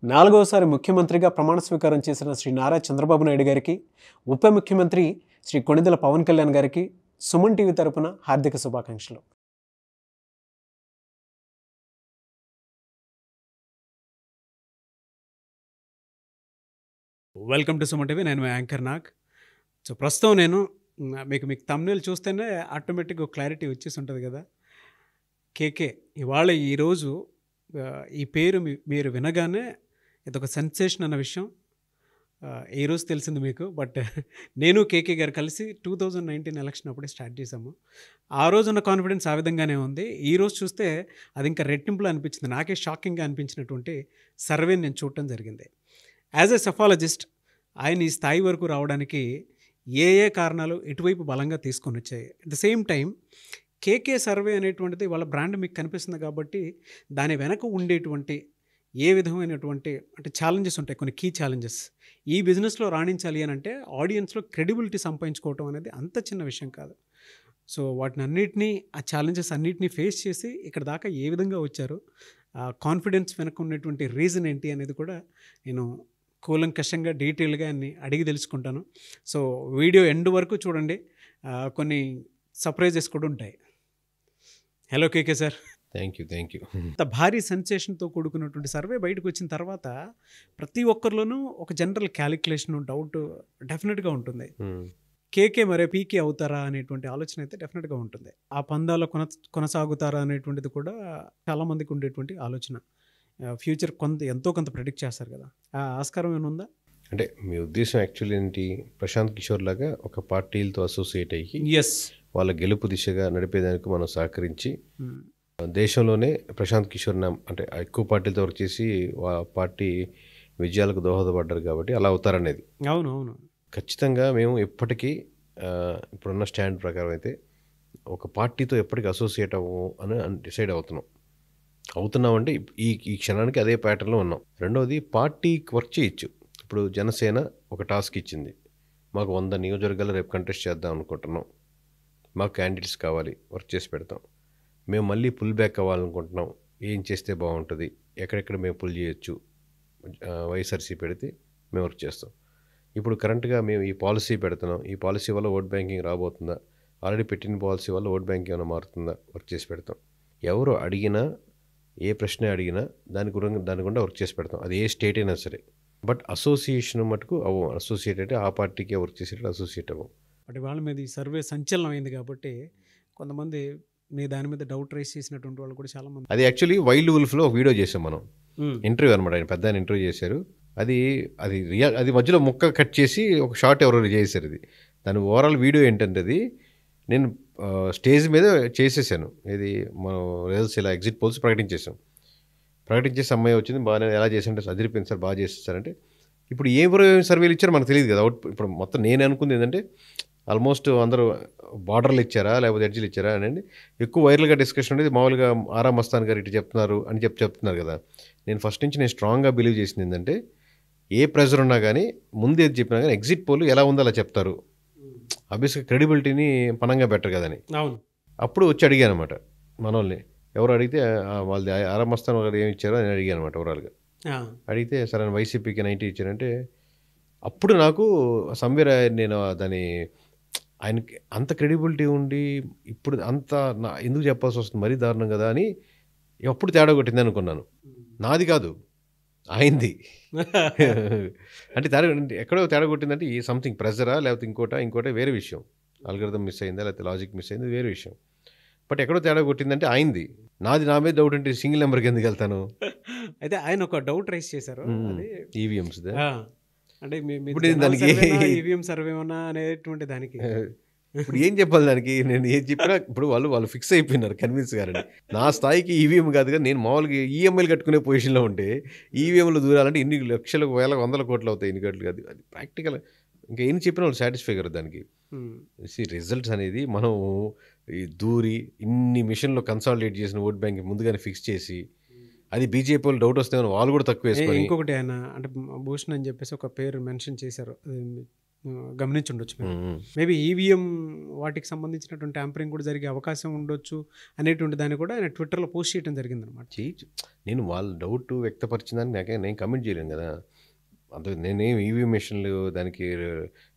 నాలుగోసారి ముఖ్యమంత్రిగా ప్రమాణ స్వీకారం చేసిన శ్రీ నారా చంద్రబాబు నాయుడు గారికి, ఉప ముఖ్యమంత్రి శ్రీ కొణిదెల పవన్ కళ్యాణ్ గారికి సుమన్ టీవీ తరపున హార్దిక శుభాకాంక్షలు. Welcome to Suman TV. నేను యాంకర్ నాగ్. సో ప్రస్తుతం నేను మీకు థంబ్నెయిల్ చూస్తేనే ఆటోమేటిక్గా క్లారిటీ వచ్చేసి ఉంటుంది కదా. కేకే ఇవాళ ఈరోజు ఈ పేరు మీరు వినగానే ఇదొక సెన్సేషన్ అన్న విషయం ఈరోజు తెలిసింది మీకు. బట్ నేను కేకే గారు కలిసి 2019 ఎలక్షన్ అప్పుడే స్టార్ట్ చేశాము. ఆ రోజున్న కాన్ఫిడెన్స్ ఆ విధంగానే ఉంది. ఈరోజు చూస్తే అది ఇంకా రెట్టింపులో అనిపించింది. నాకే షాకింగ్గా అనిపించినటువంటి సర్వేని నేను చూడటం జరిగింది. యాజ్ ఎ సెఫాలజిస్ట్ ఆయన ఈ స్థాయి వరకు రావడానికి ఏ కారణాలు ఎటువైపు బలంగా తీసుకొని వచ్చాయి. At the same time KK survey అనేటువంటిది వాళ్ళ బ్రాండ్ మీకు కనిపిస్తుంది కాబట్టి దాని వెనక ఉండేటువంటి ఏ విధమైనటువంటి అంటే ఛాలెంజెస్ ఉంటాయి, కొన్ని కీ ఛాలెంజెస్. ఈ బిజినెస్లో రాణించాలి అని అంటే ఆడియన్స్లో క్రెడిబిలిటీ సంపాదించుకోవటం అనేది అంత చిన్న విషయం కాదు. సో వాటిని అన్నిటినీ, ఆ ఛాలెంజెస్ అన్నిటినీ ఫేస్ చేసి ఇక్కడ దాకా ఏ విధంగా వచ్చారు, కాన్ఫిడెన్స్ వెనక ఉన్నటువంటి రీజన్ ఏంటి అనేది కూడా నేను కూలంకషంగా డీటెయిల్గా అన్ని అడిగి తెలుసుకుంటాను. సో వీడియో ఎండ్ వరకు చూడండి, కొన్ని సర్ప్రైజెస్ కూడా ఉంటాయి. Hello KK sir. Thank you. అంత భారీ సెన్సేషన్తో కూడుకున్నటువంటి సర్వే బయటకు వచ్చిన తర్వాత ప్రతి ఒక్కరిలోనూ ఒక జనరల్ క్యాలిక్యులేషన్, డౌట్ డెఫినెట్గా ఉంటుంది. కేకే మరే పీకే అవుతారా అనేటువంటి ఆలోచన అయితే డెఫినెట్గా ఉంటుంది. ఆ పందాలో కొనసాగుతారా అనేటువంటిది కూడా చాలామందికి ఉండేటువంటి ఆలోచన. ఫ్యూచర్ ఎంతో కొంత ప్రెడిక్ట్ చేస్తారు కదా, ఆ ఆస్కారం ఏమైనా ఉందా? అంటే మీ ఉద్దేశం యాక్చువల్లీ ఏంటి, ప్రశాంత్ కిషోర్ లాగా ఒక పార్టీలతో అసోసియేట్ అయ్యి వాళ్ళ గెలుపు దిశగా నడిపేదానికి మనం సహకరించి దేశంలోనే ప్రశాంత్ కిషోర్ అంటే ఎక్కువ పార్టీలతో వర్క్ చేసి పార్టీ విజయాలకు దోహదపడ్డారు కాబట్టి అలా అవుతారనేది. అవును. ఖచ్చితంగా మేము ఎప్పటికీ ఇప్పుడున్న స్టాండ్ ప్రకారం అయితే ఒక పార్టీతో ఎప్పటికీ అసోసియేట్ అవ్వము అని డిసైడ్ అవుతున్నామంటే ఈ క్షణానికి అదే ప్యాటర్న్లో ఉన్నాం. రెండవది, పార్టీకి వర్క్ చేయొచ్చు. ఇప్పుడు జనసేన ఒక టాస్క్ ఇచ్చింది, మాకు 100 నియోజకవర్గాలు రేపు కంటెస్ట్ చేద్దాం అనుకుంటున్నాం, మాకు క్యాండిడేట్స్ కావాలి, వర్క్ చేసి పెడతాం. మేము మళ్ళీ పుల్ బ్యాక్ అవ్వాలనుకుంటున్నాం, ఏం చేస్తే బాగుంటుంది, ఎక్కడెక్కడ మేము పుల్ చేయొచ్చు, వైఎస్ఆర్సీ పెడితే మేము వర్క్ చేస్తాం. ఇప్పుడు కరెంట్గా మేము ఈ పాలసీ పెడుతున్నాం, ఈ పాలసీ వల్ల ఓట్ బ్యాంకింగ్ రాబోతుందా, ఆల్రెడీ పెట్టిన పాలసీ వల్ల ఓట్ బ్యాంకింగ్ ఏమైనా మారుతుందా, వర్క్ చేసి పెడతాం. ఎవరు అడిగినా, ఏ ప్రశ్న అడిగినా దాని గుండా వర్క్ చేసి పెడతాం, అది ఏ స్టేట్ అయినా సరే. బట్ అసోసియేషన్ మటుకు అవ్వం. అసోసియేట్ అంటే ఆ పార్టీకే వర్క్ చేసేటప్పుడు అసోసియేట్ అవ్వం. అంటే వాళ్ళ మీద ఈ సర్వే సంచలనం అయింది కాబట్టి కొంతమంది మీ దాని మీద డౌట్ రైస్ చేసినటువంటి వాళ్ళు కూడా చాలామంది. అది యాక్చువల్లీ వైల్డ్ వుల్ఫ్లో ఒక వీడియో చేసాం మనం, ఇంటర్వ్యూ అనమాట. ఆయన పెద్ద ఇంటర్వ్యూ చేశారు. అది మధ్యలో ముక్క కట్ చేసి ఒక షార్ట్ ఎవరో చేశారు. ఇది దాని ఓవరాల్ వీడియో ఏంటంటే, అది నేను స్టేజ్ మీద చేసేసాను. ఇది మనం రిజల్ట్స్ ఇలా ఎగ్జిట్ పోల్స్ ప్రకటించేసి అమ్మాయి వచ్చింది, బాగా ఎలా చేశారంటే అదిరిపోయింది సార్, బాగా చేసేసారంటే. ఇప్పుడు ఏ సర్వేలు ఇచ్చారో మనకు తెలియదు కదా. ఇప్పుడు మొత్తం నేను అనుకుంది ఏంటంటే, ఆల్మోస్ట్ అందరూ బార్డర్లు ఇచ్చారా లేకపోతే ఎడ్జిలు ఇచ్చారా అని ఎక్కువ వైరల్గా డిస్కషన్ అనేది. మామూలుగా ఆరా మస్తాన్ గారు ఇటు చెప్తున్నారు అని చెప్తున్నారు కదా. నేను ఫస్ట్ నుంచి నేను స్ట్రాంగ్గా బిలీవ్ చేసింది ఏంటంటే, ఏ ప్రెజర్ ఉన్నా కానీ ముందు ఏది చెప్పినా కానీ ఎగ్జిట్ పోల్ ఎలా ఉందో అలా చెప్తారు, ఆబ్వియస్గా క్రెడిబిలిటీని పనంగా బెటర్ కదని. అవును. అప్పుడు వచ్చి అడిగాను అనమాట మనల్ని. ఎవరు అడిగితే వాళ్ళది ఆరా మస్తాన్ గారు ఏమి ఇచ్చారో అని అడిగాను అనమాట. ఓవరాల్గా అడిగితే సరే వైసీపీకి 90 ఇచ్చారంటే, అప్పుడు నాకు సమ్వేర్ నేను ఆయనకి అంత క్రెడిబిలిటీ ఉండి ఇప్పుడు అంత ఎందుకు చెప్పాల్సి వస్తుంది, మరీ దారుణం కదా అని ఎప్పుడు తేడా కొట్టింది అనుకున్నాను. నాది కాదు, ఆయనది. అంటే ఎక్కడో తేడా కొట్టిందంటే ఈ సంథింగ్ ప్రెజరా లేకపోతే ఇంకోట వేరే విషయం. ఆల్గరిథం మిస్ అయిందా లేకపోతే లాజిక్ మిస్ అయింది, వేరే విషయం. బట్ ఎక్కడో తేడా కొట్టిందంటే ఆయనది. నాది నా మీద డౌట్ అంటే సింగిల్ నెంబర్కి ఎందుకు వెళ్తాను. అయితే ఆయన ఒక డౌట్ రైస్ చేశారు, ఈవీఎంస్ అంటే దానికి ఈవీఎం సర్వే అనేటువంటి దానికి ఇప్పుడు ఏం చెప్పాలి దానికి. నేను ఏం చెప్పినా ఇప్పుడు వాళ్ళు ఫిక్స్ అయిపోయినారు, కన్విన్స్ గారని. నా స్థాయికి ఈవీఎం కాదు కదా, నేను మామూలుగా ఈఎంఐలు కట్టుకునే పొజిషన్లో ఉంటే ఈవీఎంలు దూరాలంటే ఇన్ని లక్షలకు 100 కోట్లు అవుతాయి, ఇన్ని కోట్లు కాదు. అది ప్రాక్టికల్. ఇంకా ఏం చెప్పినా వాళ్ళు సాటిస్ఫై గారు దానికి. రిజల్ట్స్ అనేది మనం దూరి ఇన్ని మిషన్లో కన్సాలిడేట్ చేసిన ఓట్ బ్యాంక్ ముందుగానే ఫిక్స్ చేసి, అది బీజేపీ వాళ్ళు డౌట్ వస్తే వాళ్ళు కూడా తక్కువ వేసుకొని. ఇంకొకటి ఆయన అంటే భూషణ్ అని చెప్పేసి ఒక పేరు మెన్షన్ చేశారు, గమనించుండొచ్చు మీరు. మేబీ ఈవీఎం వాటికి సంబంధించినటువంటి ట్యాంపరింగ్ కూడా జరిగే అవకాశం ఉండొచ్చు అనేటువంటి దాన్ని కూడా ఆయన ట్విట్టర్లో పోస్ట్ చేయడం జరిగిందనమాట. చేయొచ్చు. నేను వాళ్ళ డౌట్ వ్యక్తపరిచిన దానికి నేను కమెంట్ చేయలేను కదా. అంతే, నేనేం ఈవీ మిషన్లు దానికి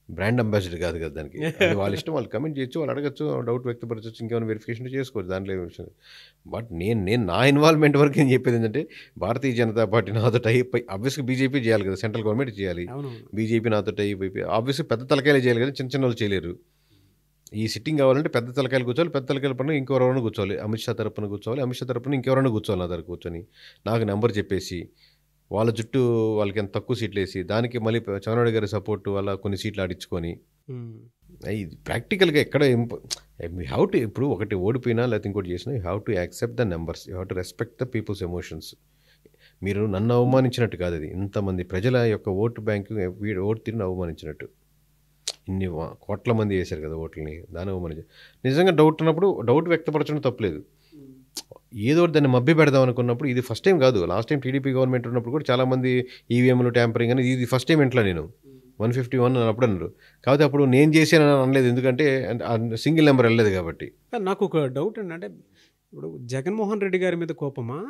బ్రాండ్ అంబాసిడర్ కాదు కదా దానికి. అది వాళ్ళ ఇష్టం, వాళ్ళు కమెంట్ చేయొచ్చు, వాళ్ళు అడగచ్చు, డౌట్ వ్యక్తపరచచ్చు, ఇంకేమైనా వెరిఫికేషన్ చేసుకోవచ్చు, దాంట్లో ఏమి విషయం. బట్ నేను నా ఇన్వాల్వ్మెంట్ వరకు ఏం చెప్పేది ఏంటంటే భారతీయ జనతా పార్టీ నాతో టైప్ అయి ఆబ్వియస్గా బీజేపీ చేయాలి కదా, సెంట్రల్ గవర్నమెంట్ చేయాలి, బీజేపీ నాతో టైప్ అయిపోయి ఆబ్వియస్గా పెద్ద తలకాయలు చేయాలి కదా, చిన్న చిన్న వాళ్ళు చేయలేరు. ఈ సిట్టింగ్ కావాలంటే పెద్ద తలకాయలు కూర్చోవాలి, పెద్ద తలకాయల పైన ఇంకెవరైనా కూర్చోవాలి, అమిత్ షా తరపున కూర్చోవాలి, అమిత్ షా తరపున ఇంకెవరైనా కూర్చోవాలి, నా దగ్గర కూర్చొని నాకు నెంబర్ చెప్పేసి వాళ్ళ జుట్టు వాళ్ళకి ఎంత తక్కువ సీట్లు వేసి దానికి మళ్ళీ చంద్రబాబు గారి సపోర్టు వల్ల కొన్ని సీట్లు ఆడించుకొని ఇది ప్రాక్టికల్గా ఎక్కడ యూ హ్యావ్ టు, ఇప్పుడు ఒకటి ఓడిపోయినా లేకపోతే ఇంకోటి చేసినా you have to accept the numbers, you have to respect the people's emotions. మీరు నన్ను అవమానించినట్టు కాదు, అది ఇంతమంది ప్రజల యొక్క ఓటు బ్యాంకు ఓటు తీరుని అవమానించినట్టు. ఇన్ని కోట్ల మంది వేశారు కదా ఓట్లని, దాన్ని అవమానించారు. నిజంగా డౌట్ ఉన్నప్పుడు డౌట్ వ్యక్తపరచడం తప్పలేదు. ఏదో దాన్ని మభ్య పెడదాం అనుకున్నప్పుడు ఇది ఫస్ట్ టైం కాదు. లాస్ట్ టైం టీడీపీ గవర్నమెంట్ ఉన్నప్పుడు కూడా చాలామంది ఈవీఎంలు ట్యాంపరింగ్ అని, ఇది ఫస్ట్ టైం ఇంట్లో నేను 151 అని అప్పుడు అన్నారు. కాకపోతే అప్పుడు నేను చేశాను అనలేదు, ఎందుకంటే సింగిల్ నెంబర్ వెళ్ళలేదు కాబట్టి. నాకు ఒక డౌట్ ఏంటంటే, ఇప్పుడు జగన్మోహన్ రెడ్డి గారి మీద కోపమా,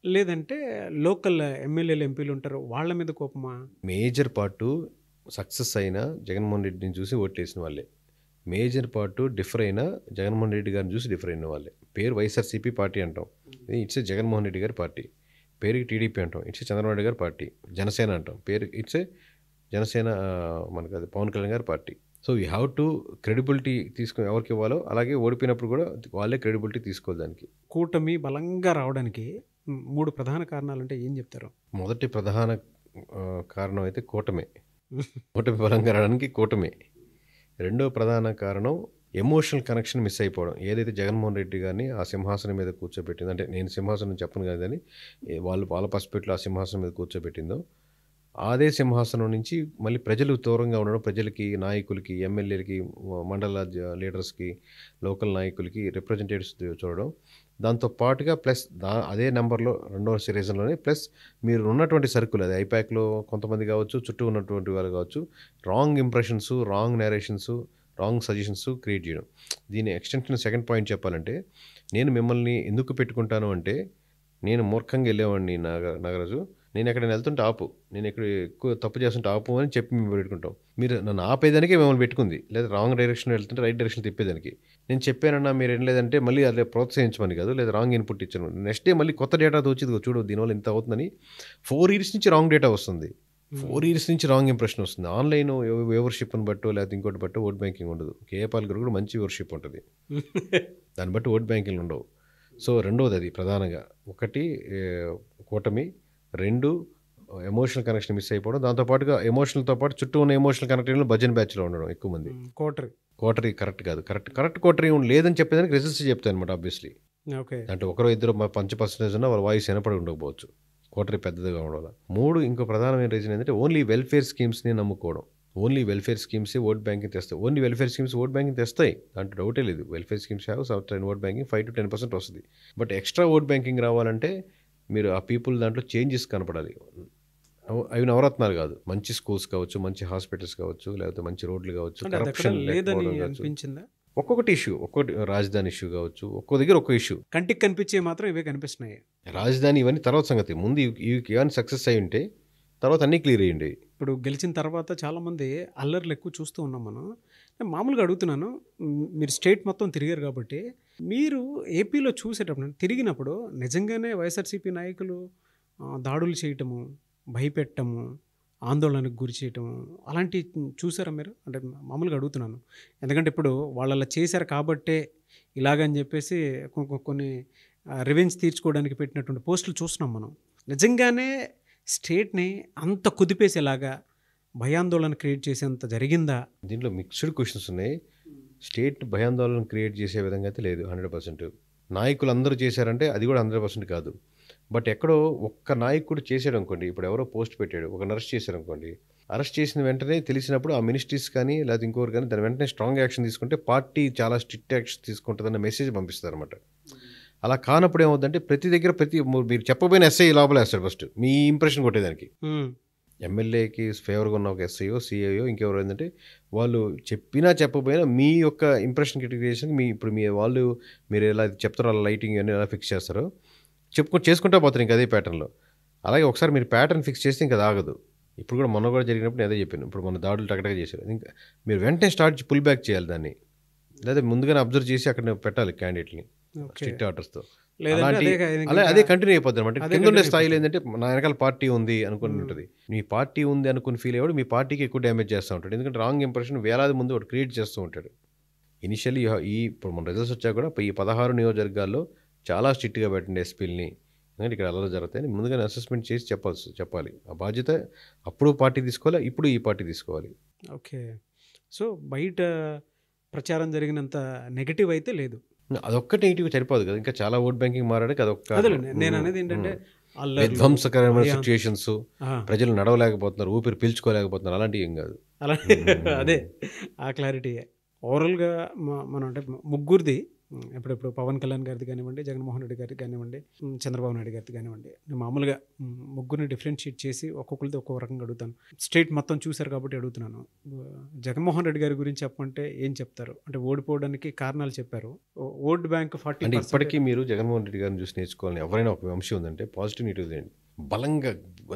లేదంటే లోకల్ ఎమ్మెల్యేలు ఎంపీలు ఉంటారు వాళ్ళ మీద కోపమా? మేజర్ పార్టు సక్సెస్ అయినా జగన్మోహన్ రెడ్డిని చూసి ఓట్లేసిన వాళ్ళే, మేజర్ పార్టు డిఫర్ అయినా జగన్మోహన్ రెడ్డి గారిని చూసి డిఫర్ అయిన వాళ్ళే. పేరు వైఎస్ఆర్సీపీ పార్టీ అంటాం, ఇట్స్ ఏ జగన్మోహన్ రెడ్డి గారి పార్టీ. పేరుకి టీడీపీ అంటాం, ఇట్స్ ఏ చంద్రబాబు నాయుడు గారి పార్టీ. జనసేన అంటాం, పేరు ఇట్స్ ఏ జనసేన, మనకు అది పవన్ కళ్యాణ్ గారి party. So you have to credibility తీసుకుని ఎవరికి ఇవ్వాలో అలాగే ఓడిపోయినప్పుడు కూడా వాళ్ళే క్రెడిబిలిటీ తీసుకోవాలి. దానికి కూటమి బలంగా రావడానికి 3 ప్రధాన కారణాలు అంటే ఏం చెప్తారు? మొదటి ప్రధాన కారణం అయితే కూటమే. కూటమి బలంగా రావడానికి కూటమే. రెండో ప్రధాన కారణం ఎమోషనల్ కనెక్షన్ మిస్ అయిపోవడం. ఏదైతే జగన్మోహన్ రెడ్డి గారిని ఆ సింహాసనం మీద కూర్చోబెట్టిందో, అంటే నేను సింహాసనం చెప్పను కాదని వాళ్ళ పర్స్పెక్టివ్లో ఆ సింహాసనం మీద కూర్చోబెట్టిందో, అదే సింహాసనం నుంచి మళ్ళీ ప్రజలు దూరంగా ఉండడం, ప్రజలకి, నాయకులకి, ఎమ్మెల్యేలకి, మండల లీడర్స్కి, లోకల్ నాయకులకి రిప్రజెంటేటివ్స్ చూడడం, దాంతో పాటుగా ప్లస్ అదే నెంబర్లో రెండో రీజన్లోనే ప్లస్ మీరు ఉన్నటువంటి సర్కుల్, అది ఐపాక్లో కొంతమంది కావచ్చు, చుట్టూ ఉన్నటువంటి వాళ్ళు కావచ్చు, wrong impressions, wrong narrations, wrong suggestions create చేయడం. దీని ఎక్స్టెన్షన్ సెకండ్ పాయింట్ చెప్పాలంటే, నేను మిమ్మల్ని ఎందుకు పెట్టుకుంటాను అంటే, నేను మూర్ఖంగా వెళ్ళేవాడిని నాగరాజు, నేను ఎక్కడైనా వెళ్తుంటే ఆపు, నేను ఎక్కడ ఎక్కువ తప్పు చేస్తుంటే ఆపు అని చెప్పి మేము పెట్టుకుంటాం. మీరు నన్ను ఆపేదానికే మిమ్మల్ని పెట్టుకుంది, లేదా రాంగ్ డైరెక్షన్ వెళ్తుంటే రైట్ డైరెక్షన్ తిప్పేదానికి. నేను చెప్పానన్నా మీరు ఏం లేదంటే మళ్ళీ అదే ప్రోత్సహించమని కాదు, లేదా రాంగ్ ఇన్పుట్ ఇచ్చాను. నెక్స్ట్ డే మళ్ళీ కొత్త డేటా వచ్చింది, చూడు దీనివల్ల ఇంత అవుతుందని. 4 years నుంచి రాంగ్ డేటా వస్తుంది, 4 years నుంచి రాంగ్ ఇంప్రెషన్ వస్తుంది. ఆన్లైన్ వ్యూవర్షిప్ని బట్టో లేకపోతే ఇంకోటి బట్టో ఓట్ బ్యాంకింగ్ ఉండదు. కేఏపాల్ గారు కూడా మంచి వ్యూవర్షిప్ ఉంటుంది, దాన్ని బట్టి ఓట్ బ్యాంకింగ్ ఉండవు. సో రెండవది అది ప్రధానంగా, ఒకటి కూటమి, 2 ఎమోషనల్ కనెక్షన్ మిస్ అయిపోవడం, దాంతోపాటుగా ఎమోషనల్తో పాటు చుట్టూ ఉన్న ఎమోషనల్ కనెక్టివ్లో భజన్ బ్యాచ్లో ఉండడం ఎక్కువ మంది. కోటరీ కరెక్ట్ కాదు, కరెక్ట్ కోటరీ లేదని చెప్పేదానికి రిజల్ట్స్ చెప్తాయి అనమాట. ఆబ్వియస్లీ అంటే ఒకరో ఇద్దరు 5% ఉన్న వాళ్ళ వాయిస్ వినపడి ఉండకపోవచ్చు, కోటరీ పెద్దదిగా ఉండడం. 3 ఇంకో ప్రధానమైన రీజన్ ఏంటంటే ఓన్లీ వెల్ఫేర్ స్కీమ్స్ని నమ్ముకోవడం. Only welfare schemes vote banking తెస్తాయి. Only welfare schemes vote banking తెస్తాయి, దాంట్లో డౌటే లేదు. Welfare schemes have certain vote banking 5 to 10% వస్తుంది. బట్ ఎక్స్ట్రా ఓట్ బ్యాంకింగ్ రావాలంటే మీరు ఆ పీపుల్ దాంట్లో చేంజెస్ కనపడాలి. అవి నవరత్నాలు కాదు, మంచి స్కూల్స్ కావచ్చు, మంచి హాస్పిటల్స్ కావచ్చు, లేకపోతే మంచి రోడ్లు కావచ్చు, కరప్షన్ అనిపించిందా? ఒక్కొక్కటి ఇష్యూ, ఒక్కొక్కటి రాజధాని ఇష్యూ కావచ్చు, ఒక్కో దగ్గర ఒక్కో ఇష్యూ కంటికి కనిపించే మాత్రం ఇవే కనిపిస్తున్నాయి. రాజధాని ఇవన్నీ తర్వాత సంగతి, ముందు ఇవన్నీ సక్సెస్ అయి ఉంటే తర్వాత అన్నీ క్లియర్ అయ్యింది. ఇప్పుడు గెలిచిన తర్వాత చాలామంది అల్లర్లు ఎక్కువ చూస్తూ ఉన్నాం మనం. మామూలుగా అడుగుతున్నాను, మీరు స్టేట్ మొత్తం తిరిగారు కాబట్టి, మీరు ఏపీలో చూసేటప్పుడు తిరిగినప్పుడు నిజంగానే వైఎస్ఆర్సీపీ నాయకులు దాడులు చేయటము, భయపెట్టము, ఆందోళనకు గురి చేయటము అలాంటివి చూసారా మీరు? అంటే మామూలుగా అడుగుతున్నాను, ఎందుకంటే ఇప్పుడు వాళ్ళు అలా చేశారు కాబట్టే ఇలాగని చెప్పేసి కొన్ని రివెంజ్ తీర్చుకోవడానికి పెట్టినటువంటి పోస్టులు చూస్తున్నాం మనం. నిజంగానే స్టేట్ని అంత కుదిపేసేలాగా భయాందోళన క్రియేట్ చేసేంత జరిగిందా? దీంట్లో మిక్స్డ్ క్వశ్చన్స్ ఉన్నాయి. స్టేట్ భయాందోళన క్రియేట్ చేసే విధంగా అయితే లేదు 100%. నాయకులు అందరూ చేశారంటే అది కూడా 100% కాదు. బట్ ఎక్కడో ఒక్క నాయకుడు చేసాడు అనుకోండి, ఇప్పుడు ఎవరో పోస్ట్ పెట్టాడు, ఒకరిని అరెస్ట్ చేశారు అనుకోండి, అరెస్ట్ చేసిన వెంటనే తెలిసినప్పుడు ఆ మినిస్ట్రీస్ కానీ లేదా ఇంకోరు కానీ దాని వెంటనే స్ట్రాంగ్ యాక్షన్ తీసుకుంటే పార్టీ చాలా స్ట్రిక్ట్ యాక్షన్ తీసుకుంటుందన్న మెసేజ్ పంపిస్తారు అనమాట. అలా కానప్పుడు ఏమవుతుందంటే ప్రతి దగ్గర మీరు చెప్పబోయిన ఎస్ఐ లోపల వేస్తాడు ఫస్ట్ మీ ఇంప్రెషన్ కొట్టేదానికి. ఎమ్మెల్యేకి ఫేవర్గా ఉన్న ఒక ఎస్ఐఓ సిఐఓ ఇంకెవరు ఏంటంటే వాళ్ళు చెప్పినా చెప్పకపోయినా మీ యొక్క ఇంప్రెషన్ క్రిటికేషన్ ఇప్పుడు వాళ్ళు మీరు ఎలా చెప్తారో అలా లైటింగ్ అన్నీ ఎలా ఫిక్స్ చేస్తారో చేసుకుంటా పోతారు ఇంకా అదే ప్యాటర్న్లో. అలాగే ఒకసారి మీరు ప్యాటర్న్ ఫిక్స్ చేస్తే ఇంకా అది ఆగదు. ఇప్పుడు కూడా మొన్న కూడా జరిగినప్పుడు నేను అదే చెప్పాను. ఇప్పుడు మన దాడులు టకటక చేశారు, ఇంకా మీరు వెంటనే పుల్ బ్యాక్ చేయాలి దాన్ని, లేదా ముందుగానే అబ్జర్వ్ చేసి అక్కడ పెట్టాలి క్యాండిడేట్ని స్ట్రిక్ట్ ఆర్డర్స్తో. అదే కంటిన్యూ అయిపోద్ది అనమాట. కింద ఉండే స్థాయిలో ఏంటంటే నా వెనకాల పార్టీ ఉంది అనుకుని ఉంటుంది. మీ పార్టీ ఉంది అనుకుని ఫీల్ అయ్యాడు మీ పార్టీకి ఎక్కువ డ్యామేజ్ చేస్తూ ఉంటాడు. ఎందుకంటే రాంగ్ ఇంప్రెషన్ వేలాది ముందు ఒకటి క్రియేట్ చేస్తూ ఉంటాడు. ఇనిషియల్లీ ఇప్పుడు మన రిజల్ట్స్ వచ్చాక కూడా ఈ 16 నియోజకవర్గాల్లో చాలా స్ట్రిక్ట్గా పెట్టండి ఎస్పీలని, ఎందుకంటే ఇక్కడ అలా జరుగుతాయని ముందుగానే అసెస్మెంట్ చేసి చెప్పాలి. ఆ బాధ్యత అప్పుడు పార్టీ తీసుకోవాలి, ఇప్పుడు ఈ పార్టీ తీసుకోవాలి. ఓకే. సో బయట ప్రచారం జరిగినంత నెగిటివ్ అయితే లేదు. అదొక్కటి నెగిటివ్ సరిపోదు కదా, ఇంకా చాలా ఓట్ బ్యాంకింగ్ మారాడికి అదొక్క నేను అనేది ఏంటంటే విధ్వంసకరమైన సిచ్యుయేషన్స్, ప్రజలు నడవలేకపోతున్నారు, ఊపిరి పీల్చుకోలేకపోతున్నారు, అలాంటివి ఏం కాదు. అలా అదే ఆ క్లారిటీ ఓవరాల్గా మనం అంటే ముగ్గురిది ఎప్పుడెప్పుడు పవన్ కళ్యాణ్ గారిది కానివ్వండి, జగన్మోహన్ రెడ్డి గారికి కానివ్వండి, చంద్రబాబు నాయుడు గారిది కానివ్వండి, నేను మామూలుగా ముగ్గురిని డిఫరెన్షియేట్ చేసి ఒక్కొక్కరిది ఒక్కొక్క రకంగా అడుగుతాను. స్టేట్ మొత్తం చూశారు కాబట్టి అడుగుతున్నాను. జగన్మోహన్ రెడ్డి గారి గురించి చెప్పమంటే ఏం చెప్తారు? అంటే ఓడిపోవడానికి కారణాలు చెప్పారు. Vote bank 40%. అంటే ఇప్పటికీ మీరు జగన్మోహన్ రెడ్డి గారిని చూసి నేర్చుకోవాలని ఎవరైనా ఒక అంశం ఉందంటే పాజిటివ్ నెగిటివ్ చేయండి. బలంగా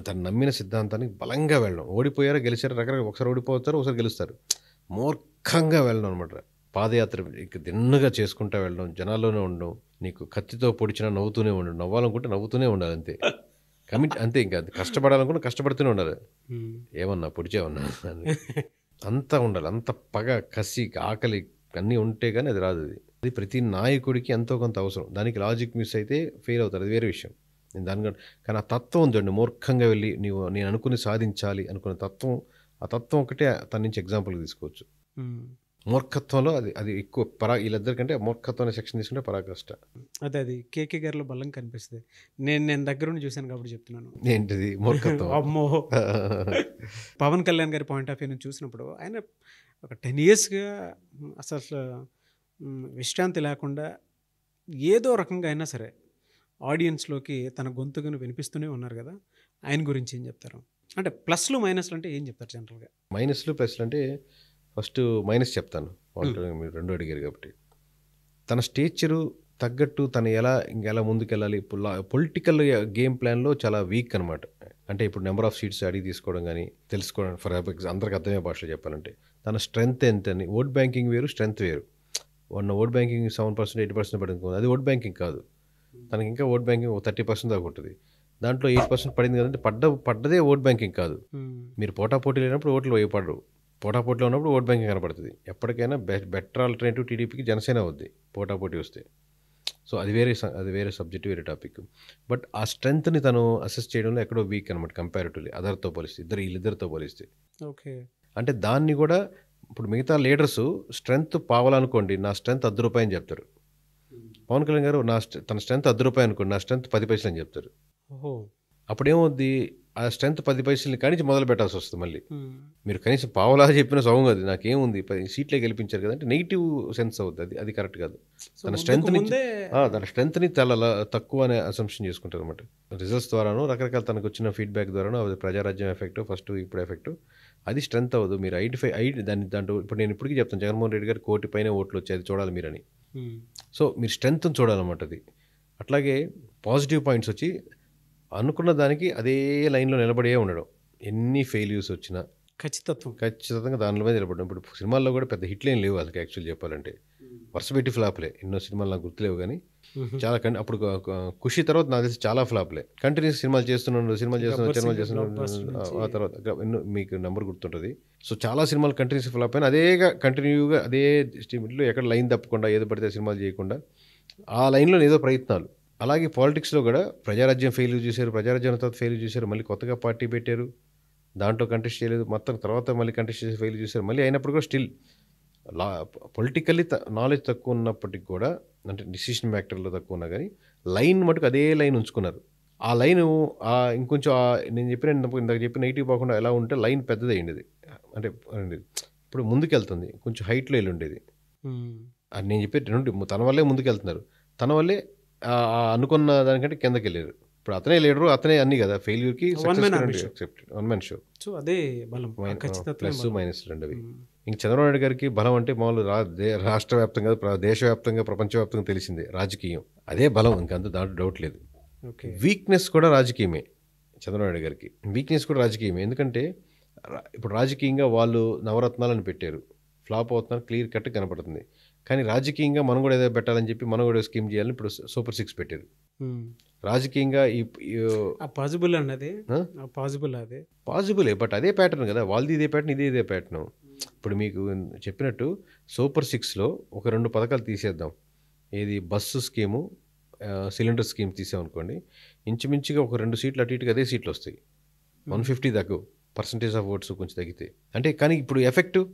తను నమ్మిన సిద్ధాంతానికి బలంగా వెళ్ళడం. ఓడిపోయారా గెలిచారా రకరకాల, ఒకసారి ఓడిపోతారు ఒకసారి గెలుస్తారు. మూర్ఖంగా వెళ్ళడం అనమాట. పాదయాత్ర ఇక దిన్నుగా చేసుకుంటూ వెళ్ళడం, జనాల్లోనే ఉండడం, నీకు కత్తితో పొడిచినా నవ్వుతూనే ఉండడం, నవ్వాలనుకుంటే నవ్వుతూనే ఉండాలి అంతే. అంతే, ఇంకా కష్టపడాలనుకుంటే కష్టపడుతూనే ఉండాలి. ఏమన్నా పొడిచేమన్నా అంతా ఉండాలి. అంత పగ, కసి, ఆకలి అన్నీ ఉంటే కానీ అది రాదు. అది ప్రతి నాయకుడికి ఎంతో కొంత అవసరం. దానికి లాజిక్ మిస్ అయితే ఫెయిల్ అవుతారు, అది వేరే విషయం. నేను కానీ ఆ తత్వం ఉందండి. మూర్ఖంగా వెళ్ళి నేను అనుకుని సాధించాలి అనుకునే తత్వం, ఆ తత్వం ఒకటే తన నుంచి ఎగ్జాంపుల్గా తీసుకోవచ్చు. మూర్ఖత్వంలో అది ఎక్కువ వీళ్ళిద్దరికంటే మూర్ఖత్వం అనే సెక్షన్ తీసుకుంటే పరాకాష్ట. అది కేకే గారిలో బలం కనిపిస్తుంది. నేను దగ్గరుండి చూశాను కాబట్టి చెప్తున్నాను. ఏంటిది మూర్ఖత్వం? అమ్మో. పవన్ కళ్యాణ్ గారి పాయింట్ ఆఫ్ వ్యూ నుంచి చూసినప్పుడు ఆయన ఒక 10 yearsగా అసలు విశ్రాంతి లేకుండా ఏదో రకంగా అయినా సరే ఆడియన్స్లోకి తన గొంతుకును వినిపిస్తూనే ఉన్నారు కదా. ఆయన గురించి ఏం చెప్తారు? అంటే ప్లస్లు మైనస్లు అంటే ఏం చెప్తారు జనరల్గా? మైనస్లు ప్లస్లు అంటే ఫస్ట్ మైనస్ చెప్తాను. మీరు రెండు అడిగారు కాబట్టి, తన స్టేచరు తగ్గట్టు తను ఎలా ముందుకెళ్ళాలి, పొలిటికల్ గేమ్ ప్లాన్లో చాలా వీక్ అనమాట. అంటే ఇప్పుడు నెంబర్ ఆఫ్ సీట్స్ అడిగి తీసుకోవడం కానీ తెలుసుకోవడం, ఫర్ ఎగ్జాంపుల్ అందరికి అర్థమయ్యే భాషలో చెప్పాలంటే తన స్ట్రెంగ్త్ ఎంత అని. ఓట్ బ్యాంకింగ్ వేరు, స్ట్రెంగ్త్ వేరు. ఓట్ బ్యాంకింగ్ 7%, 8% పడింది, అది ఓట్ బ్యాంకింగ్ కాదు. తనకి ఇంకా ఓట్ బ్యాంకింగ్ 30% దాకా ఉంటుంది. దాంట్లో 8% పడింది కదంటే పడ్డదే ఓట్ బ్యాంకింగ్ కాదు. మీరు పోటాపోటీ లేనప్పుడు ఓట్లు వేయపడరు, పోటాపోటీలో ఉన్నప్పుడు ఓట్ బ్యాంకింగ్ కనపడుతుంది. ఎప్పటికైనా బెటర్ ఆల్టర్నేటివ్ టీడీపీకి జనసేన అవుద్ది పోటాపోటీ వస్తే. సో అది వేరే సబ్జెక్ట్, వేరే టాపిక్. బట్ ఆ స్ట్రెంగ్త్ని తను అసెస్ చేయడంలో ఎక్కడో వీక్ అనమాట కంపారిటివ్లీ అదర్తో పోలిస్తే, వీళ్ళిద్దరితో పోలిస్తే. ఓకే. అంటే దాన్ని కూడా ఇప్పుడు మిగతా లీడర్స్ స్ట్రెంగ్త్ పావాలనుకోండి, నా స్ట్రెంగ్త్ ₹10 అని చెప్తారు. పవన్ కళ్యాణ్ గారు తన స్ట్రెంగ్త్ ₹10 అనుకోండి, నా స్ట్రెంగ్త్ 10 పైసలు అని చెప్తారు. అప్పుడేమవుద్ది, ఆ స్ట్రెంగ్త్ 10 పైసలు కానించి మొదలు పెట్టాల్సి వస్తుంది. మళ్ళీ మీరు కనీసం పావులా చెప్పిన సౌంగ్ అది నాకేముంది 10 సీట్లే గెలిపించారు కదా అంటే నెగిటివ్ సెన్స్ అవుతుంది. అది కరెక్ట్ కాదు. తన స్ట్రెంగ్త్ని చాలా తక్కువ అనే అసంప్షన్ చేసుకుంటారు అనమాట. రిజల్ట్స్ ద్వారాను రకరకాల తనకు వచ్చిన ఫీడ్బ్యాక్ ద్వారాను అది ప్రజారాజ్యం ఎఫెక్ట్ ఫస్ట్, ఇప్పుడు ఎఫెక్ట్ అది స్ట్రెంగ్త్ అవ్వదు. మీరు దాంట్లో ఇప్పుడు నేను ఇప్పటికీ చెప్తాను, జగన్మోహన్ రెడ్డి గారు 1 కోటి పైన ఓట్లు వచ్చాయి, అది చూడాలి మీరని. సో మీరు స్ట్రెంగ్త్ని చూడాలన్నమాట. అది అట్లాగే పాజిటివ్ పాయింట్స్ వచ్చి అనుకున్న దానికి అదే లైన్లో నిలబడే ఉండడం. ఎన్ని ఫెయిల్యూర్స్ వచ్చినా ఖచ్చితంగా దానిలో మీద నిలబడడం. ఇప్పుడు సినిమాల్లో కూడా పెద్ద హిట్లు ఏం లేవు వాళ్ళకి యాక్చువల్ చెప్పాలంటే, వరుస పెట్టి ఫ్లాప్లే. ఎన్నో సినిమాలు నాకు గుర్తులేవు కానీ చాలా అప్పుడు ఖుషి తర్వాత నాకు తెలిసి చాలా ఫ్లాప్లే. కంటిన్యూస్ సినిమాలు చేస్తున్నాడు ఆ తర్వాత ఎన్నో మీకు నెంబర్ గుర్తుంటుంది. సో చాలా సినిమాలు కంటిన్యూస్ ఫ్లాప్ అయినా కంటిన్యూగా అదే స్టీమ్లో ఎక్కడ లైన్ తప్పకుండా ఏదో పడితే సినిమాలు చేయకుండా ఆ లైన్లో ఏదో ప్రయత్నాలు. అలాగే పాలిటిక్స్లో కూడా ప్రజారాజ్యం ఫెయిల్యూర్ చేశారు, ప్రజారాజ్యం తర్వాత ఫెయిల్యూర్ చేశారు, మళ్ళీ కొత్తగా పార్టీ పెట్టారు, దాంట్లో కంటెస్ట్ చేయలేదు, మొత్తం తర్వాత మళ్ళీ కంటెస్ట్ చేసి ఫెయిల్ చేశారు. మళ్ళీ అయినప్పుడు కూడా స్టిల్ పొలిటికల్లీ నాలెడ్జ్ తక్కువ ఉన్నప్పటికి కూడా, అంటే డిసిషన్ మేకర్లో తక్కువ ఉన్నా కానీ లైన్ మటుకు అదే లైన్ ఉంచుకున్నారు. ఆ లైను ఇంకొంచెం నేను ఇందాక చెప్పిన నెగిటివ్ పోకుండా ఎలా ఉంటే లైన్ పెద్దదయ్యింది. అంటే ఇప్పుడు ముందుకెళ్తుంది, కొంచెం హైట్లో వెళ్ళి ఉండేది. అది నేను చెప్పే తన వల్లే ముందుకెళ్తున్నారు, తన వల్లే అనుకున్న దానికంటే కిందకి వెళ్ళారు. ఇప్పుడు అతనే లీడరు, అతనే అన్ని కదా, ఫెయిల్యూర్కి One man army show. Accepted, one man show. So అదే బలం, ఖచ్చితత్వమే ప్లస్ బలం. మైనస్ రెండు అవి. ఇంక చంద్రబాబు నాయుడు గారికి బలం అంటే మామూలు రాష్ట్ర వ్యాప్తంగా, దేశవ్యాప్తంగా, ప్రపంచవ్యాప్తంగా తెలిసిందే రాజకీయం, అదే బలం, ఇంకంత దాంట్లో డౌట్ లేదు. ఓకే. వీక్నెస్ కూడా రాజకీయమే. చంద్రబాబు నాయుడు గారికి వీక్నెస్ కూడా రాజకీయమే. ఎందుకంటే ఇప్పుడు రాజకీయంగా వాళ్ళు నవరత్నాలను పెట్టారు, ఫ్లాప్ అవుతున్నారు, క్లియర్ కట్ కనపడుతుంది. కానీ రాజకీయంగా మనం కూడా ఏదో పెట్టాలని చెప్పి మనం కూడా స్కీమ్ చేయాలని ఇప్పుడు సూపర్ 6 పెట్టారు. రాజకీయంగా పాసిబుల్ అన్నది, పాసిబుల్ అదే పాసిబులే, బట్ అదే ప్యాటర్న్ కదా, వాళ్ళది ఇదే ప్యాటర్న్, ఇదే ప్యాటర్న్. ఇప్పుడు మీకు చెప్పినట్టు సూపర్ 6లో ఒక 2 పథకాలు తీసేద్దాం. ఏది బస్సు స్కీము, సిలిండర్ స్కీమ్ తీసామనుకోండి, ఇంచుమించుగా ఒక 2 సీట్లు అటు ఇటుగా అదే సీట్లు వస్తాయి. 150 తగ్గు పర్సంటేజ్ ఆఫ్ ఓట్స్ కొంచెం తగ్గితే అంటే. కానీ ఇప్పుడు ఎఫెక్టివ్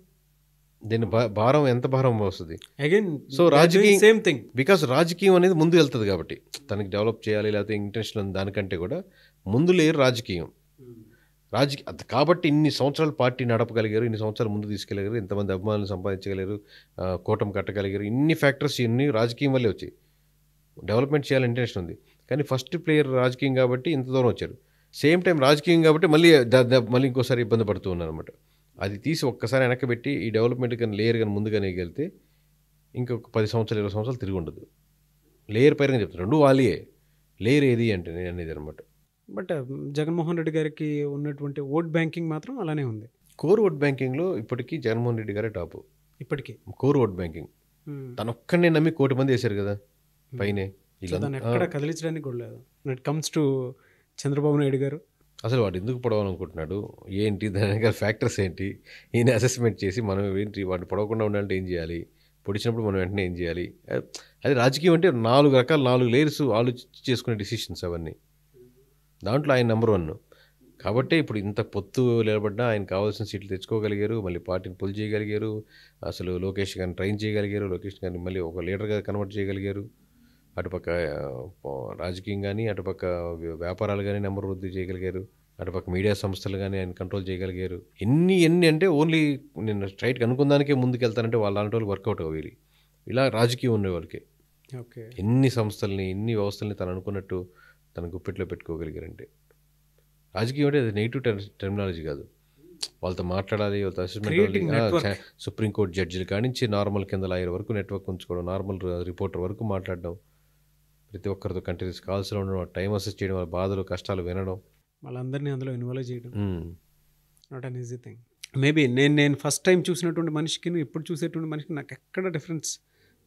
దీని భారం ఎంత భారం వస్తుంది అగైన్. సో రాజకీయం సేమ్ థింగ్, బికాస్ రాజకీయం అనేది ముందు వెళ్తుంది కాబట్టి, తనకి డెవలప్ చేయాలి లేకపోతే ఇంటెన్షన్ దానికంటే కూడా ముందు లేరు రాజకీయం. కాబట్టి ఇన్ని సంవత్సరాలు పార్టీ నడపగలిగారు, ఇన్ని సంవత్సరాలు ముందు తీసుకెళ్ళగలిగారు, ఇంతమంది అభిమానులు సంపాదించగలిగారు, కూటమి కట్టగలిగారు. ఇన్ని ఫ్యాక్టర్స్ ఇన్ని రాజకీయం వల్లే వచ్చాయి. డెవలప్మెంట్ చేయాలని ఇంటెన్షన్ ఉంది, కానీ ఫస్ట్ ప్లేయర్ రాజకీయం కాబట్టి ఇంత దూరం వచ్చారు. సేమ్ టైం రాజకీయం కాబట్టి మళ్ళీ ఇంకోసారి ఇబ్బంది పడుతూ ఉన్నారు అనమాట. అది తీసి ఒక్కసారి వెనకబెట్టి ఈ డెవలప్మెంట్ కానీ లేయర్ కానీ ముందుగానే వెళ్తే ఇంకొక 10 సంవత్సరాలు 20 సంవత్సరాలు తిరిగి ఉండదు. లేయర్ పైన చెప్తాను, 2 వాలియే. లేయర్ ఏది అంటే నేను అనేది అనమాట. బట్ జగన్మోహన్ రెడ్డి గారికి ఉన్నటువంటి ఓట్ బ్యాంకింగ్ మాత్రం అలానే ఉంది. కోర్ ఓట్ బ్యాంకింగ్లో ఇప్పటికీ జగన్మోహన్ రెడ్డి గారే టాపు. ఇప్పటికీ కోర్ ఓట్ బ్యాంకింగ్ తనొక్కడనే నమ్మి 1 కోటి మంది వేశారు కదా పైనే. దాన్ని ఎక్కడ కదిలించడానికి కూడా లేదు. It comes to Chandrababu Naidu గారు. అసలు వాడు ఎందుకు పొడవాలనుకుంటున్నాడు ఏంటి, దాని ఫ్యాక్టర్స్ ఏంటి, ఈయన అసెస్మెంట్ చేసి మనం ఏంటి వాడిని పొడవకుండా ఉండాలంటే ఏం చేయాలి, పొడిచినప్పుడు మనం వెంటనే ఏం చేయాలి. అది రాజకీయం అంటే 4 రకాల 4 లేయర్స్ ఆలోచించి చేసుకునే డిసిషన్స్ అవన్నీ. దాంట్లో ఆయన నెంబర్ 1 కాబట్టి ఇప్పుడు ఇంత పొత్తు నిలబడ్డా ఆయన కావాల్సిన సీట్లు తెచ్చుకోగలిగారు, మళ్ళీ పార్టీని పుల్ చేయగలిగారు, అసలు లోకేష్ గారిని ట్రైన్ చేయగలిగారు, లోకేష్ గారిని మళ్ళీ ఒక లీడర్గా కన్వర్ట్ చేయగలిగారు. అటుపక్క రాజకీయం కానీ, అటుపక్క వ్యాపారాలు కానీ నెంబర్ వృద్ధి చేయగలిగారు, అటుపక్క మీడియా సంస్థలు కానీ ఆయన కంట్రోల్ చేయగలిగారు. ఎన్ని అంటే ఓన్లీ నేను స్ట్రైట్గా అనుకున్నానికే ముందుకు వెళ్తానంటే వాళ్ళ అలాంటి వాళ్ళకి వర్కౌట్ అవ్వాలి. ఇలా రాజకీయం ఉండే వాళ్ళకి ఓకే ఎన్ని సంస్థల్ని, ఎన్ని వ్యవస్థల్ని తను అనుకున్నట్టు తన గుప్పెట్లో పెట్టుకోగలిగారంటే. రాజకీయం అంటే అది నెగిటివ్ టెర్మినాలజీ కాదు, వాళ్ళతో మాట్లాడాలి, వాళ్ళతో అసెస్మెంట్, సుప్రీంకోర్టు జడ్జిల కానించి నార్మల్ కింద లాయర్ వరకు నెట్వర్క్ ఉంచుకోవడం, నార్మల్ రిపోర్టర్ వరకు మాట్లాడడం, ప్రతి ఒక్కరితో కంటిన్యూస్ కాల్స్లో ఉండడం, టైం అసెస్ చేయడం, వాళ్ళ బాధలు కష్టాలు వినడం, వాళ్ళందరినీ అందులో ఇన్వాల్వ్ చేయడం not an easy thing. Maybe నేను ఫస్ట్ టైం చూసినటువంటి మనిషికి ఇప్పుడు చూసేటువంటి మనిషికి నాకు ఎక్కడ డిఫరెన్స్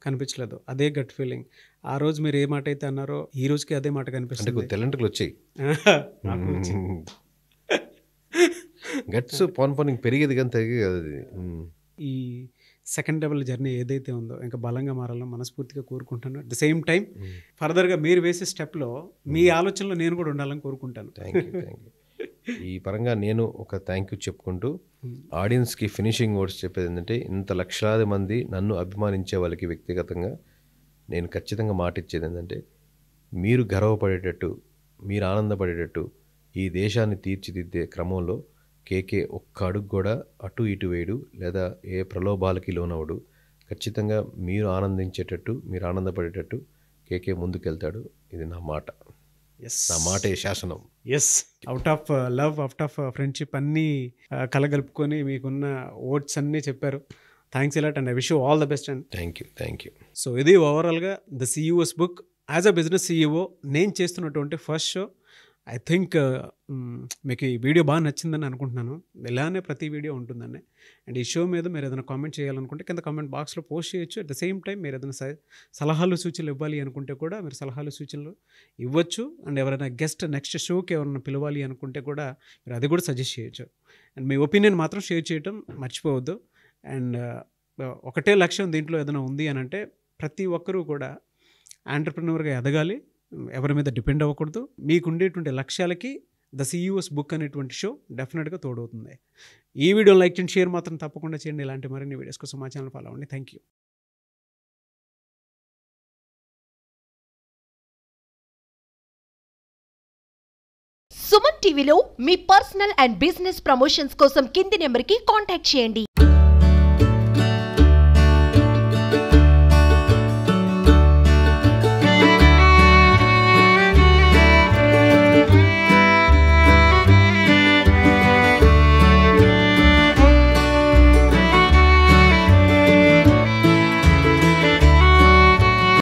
కనిపించలేదు. అదే గట్ ఫీలింగ్. ఆ రోజు మీరు ఏ మాట అయితే అన్నారో ఈ రోజుకి అదే మాట కనిపిస్తుంది. తెలంటికలు వచ్చాయి, గట్స్ పోన్ పెరిగేది కానీ తగ్గేది కదా అది. ఈ సెకండ్ లెవెల్ జర్నీ ఏదైతే ఉందో ఇంకా బలంగా మారాలని మనస్ఫూర్తిగా కోరుకుంటాను. అట్ ద సేమ్ టైం ఫర్దర్గా మీరు వేసే స్టెప్లో మీ ఆలోచనలో నేను కూడా ఉండాలని కోరుకుంటాను. Thank you. ఈ పరంగా నేను ఒక థ్యాంక్ యూ చెప్పుకుంటూ ఆడియన్స్కి ఫినిషింగ్ వర్డ్స్ చెప్పేది ఏంటంటే, ఇంత లక్షలాది మంది నన్ను అభిమానించే వాళ్ళకి వ్యక్తిగతంగా నేను ఖచ్చితంగా మాట ఇచ్చేది ఏంటంటే, మీరు గర్వపడేటట్టు, మీరు ఆనందపడేటట్టు ఈ దేశాన్ని తీర్చిదిద్దే క్రమంలో కేకే ఒక్క అడుగు కూడా అటు ఇటు వేయడు, లేదా ఏ ప్రలోభాలకి లోనవడు. ఖచ్చితంగా మీరు ఆనందించేటట్టు, మీరు ఆనందపడేటట్టు కేకే ముందుకెళ్తాడు. ఇది నా మాట, నా మాటే శాసనం. Yes, out of love, out of friendship అన్నీ కలగలుపుకొని మీకున్న ఓట్స్ అన్నీ చెప్పారు. Thanks a lot and I wish you all the best. And thank you. So ఇది ఓవరాల్గా the CEO's book. As a business CEO నేను చేస్తున్నటువంటి ఫస్ట్ షో. ఐ థింక్ మీకు ఈ వీడియో బాగా నచ్చిందని అనుకుంటున్నాను. ఇలానే ప్రతి వీడియో ఉంటుందండి. అండ్ ఈ షో మీద మీరు ఏదైనా కామెంట్ చేయాలనుకుంటే కింద కామెంట్ బాక్స్లో పోస్ట్ చేయొచ్చు. అట్ ద సేమ్ టైం మీరు ఏదైనా సలహాలు సూచనలు ఇవ్వాలి అనుకుంటే కూడా మీరు సలహాలు సూచనలు ఇవ్వచ్చు. అండ్ ఎవరైనా గెస్ట్ నెక్స్ట్ షోకి ఎవరైనా పిలవాలి అనుకుంటే కూడా మీరు అది కూడా సజెస్ట్ చేయొచ్చు. అండ్ మీ ఒపీనియన్ మాత్రం షేర్ చేయటం మర్చిపోవద్దు. అండ్ ఒకటే లక్ష్యం దీంట్లో ఏదైనా ఉంది అని అంటే, ప్రతి ఒక్కరూ కూడా ఆంటర్ప్రెన్యూర్గా ఎదగాలి, ఎవరి మీద డిపెండ్ అవ్వకూడదు. మీకు ఉండేటువంటి లక్ష్యాలకి ద సిఇఓస్ బుక్ అనేటువంటి షో డెఫినెట్గా తోడవుతుంది. ఈ వీడియోని లైక్ చేయండి, షేర్ మాత్రం తప్పకుండా చేయండి. ఇలాంటి మరిన్ని వీడియోస్ కోసం మా ఛానల్ ఫాలో అవ్వండి. Thank you. సుమన్ టీవీలో మీ పర్సనల్ అండ్ బిజినెస్ ప్రమోషన్స్ కోసం కింది నెంబర్కి కాంటాక్ట్ చేయండి.